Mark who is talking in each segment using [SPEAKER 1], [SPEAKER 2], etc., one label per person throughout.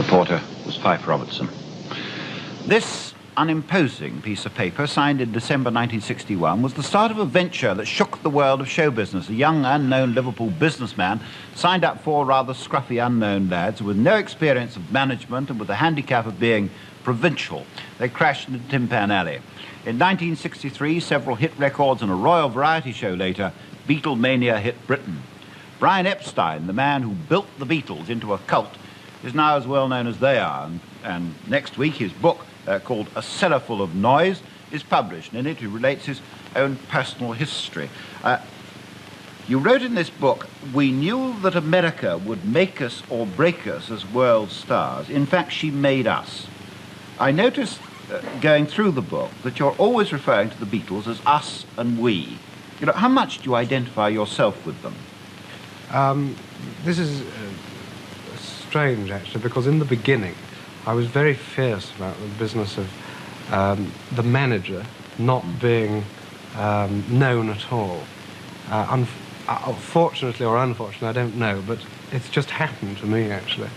[SPEAKER 1] reporter was Fife Robertson.
[SPEAKER 2] This unimposing piece of paper, signed in December 1961, was the start of a venture that shook the world of show business. A young, unknown Liverpool businessman signed up four rather scruffy, unknown lads with no experience of management and with the handicap of being provincial. They crashed into Tin Pan Alley. In 1963, several hit records and a royal variety show later, Beatlemania hit Britain. Brian Epstein, the man who built the Beatles into a cult, is now as well known as they are. And next week, his book, called A Cellar Full of Noise, is published, and in it he relates his own personal history. You wrote in this book, "We knew that America would make us or break us as world stars. In fact, she made us." I noticed, going through the book, that you're always referring to the Beatles as us and we. You know, how much do you identify yourself with them?
[SPEAKER 3] This is strange, actually, because in the beginning I was very fierce about the business of the manager not being known at all. Fortunately or unfortunately, I don't know, but it's just happened to me, actually.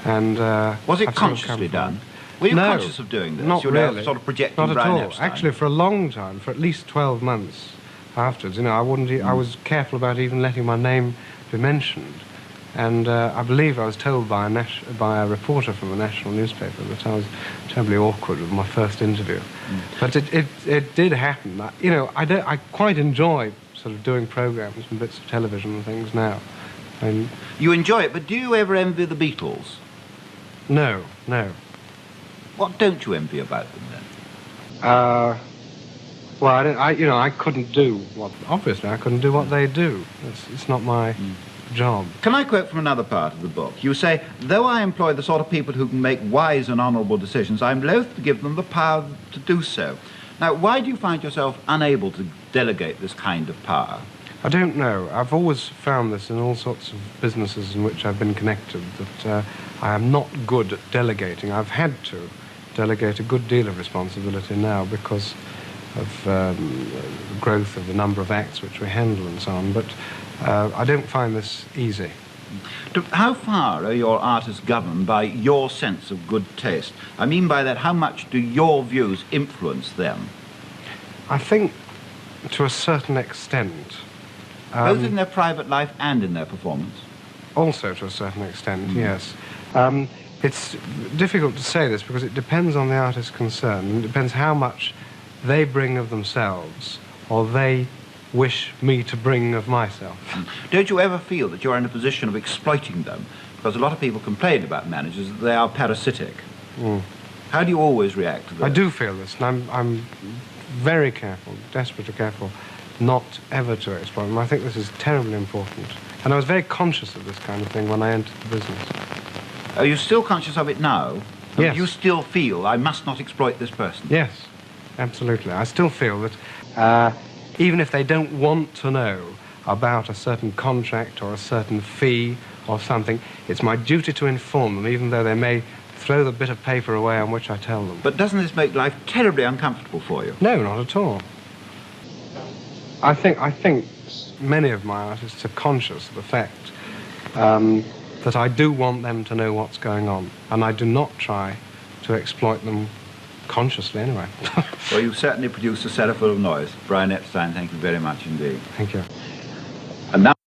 [SPEAKER 3] And
[SPEAKER 2] was it consciously done? Were you conscious of doing this?
[SPEAKER 3] Not really.
[SPEAKER 2] Sort of projecting
[SPEAKER 3] not at
[SPEAKER 2] Brian
[SPEAKER 3] all.
[SPEAKER 2] Epstein?
[SPEAKER 3] Actually, for a long time, for at least 12 months afterwards, you know, I was careful about even letting my name be mentioned. And I believe I was told by a reporter from a national newspaper that I was terribly awkward with my first interview. But it did happen. You know, I quite enjoy sort of doing programs and bits of television and things now. And
[SPEAKER 2] you enjoy it, but do you ever envy the Beatles?
[SPEAKER 3] No, no.
[SPEAKER 2] What don't you envy about them then?
[SPEAKER 3] Well, I couldn't do what. Obviously, I couldn't do what they do. It's not my job.
[SPEAKER 2] Can I quote from another part of the book? You say, "Though I employ the sort of people who can make wise and honourable decisions, I'm loath to give them the power to do so." Now, why do you find yourself unable to delegate this kind of power?
[SPEAKER 3] I don't know. I've always found this in all sorts of businesses in which I've been connected, that I am not good at delegating. I've had to delegate a good deal of responsibility now because of the growth of the number of acts which we handle and so on, but I don't find this easy.
[SPEAKER 2] How far are your artists governed by your sense of good taste? I mean by that, how much do your views influence them?
[SPEAKER 3] I think to a certain extent.
[SPEAKER 2] Both in their private life and in their performance?
[SPEAKER 3] Also to a certain extent, yes. It's difficult to say this because it depends on the artist concerned, and it depends how much they bring of themselves or they wish me to bring of myself.
[SPEAKER 2] Don't you ever feel that you're in a position of exploiting them? Because a lot of people complain about managers that they are parasitic. How do you always react to that?
[SPEAKER 3] I do feel this, and I'm very careful, desperately careful, not ever to exploit them. I think this is terribly important. And I was very conscious of this kind of thing when I entered the business.
[SPEAKER 2] Are you still conscious of it now?
[SPEAKER 3] Yes.
[SPEAKER 2] You still feel, I must not exploit this person?
[SPEAKER 3] Yes, absolutely. I still feel that even if they don't want to know about a certain contract or a certain fee or something, it's my duty to inform them, even though they may throw the bit of paper away on which I tell them.
[SPEAKER 2] But doesn't this make life terribly uncomfortable for you?
[SPEAKER 3] No, not at all. I think many of my artists are conscious of the fact that I do want them to know what's going on, and I do not try to exploit them consciously anyway.
[SPEAKER 2] Well, you've certainly produced a cellar full of noise. Brian Epstein, thank you very much indeed.
[SPEAKER 3] Thank you.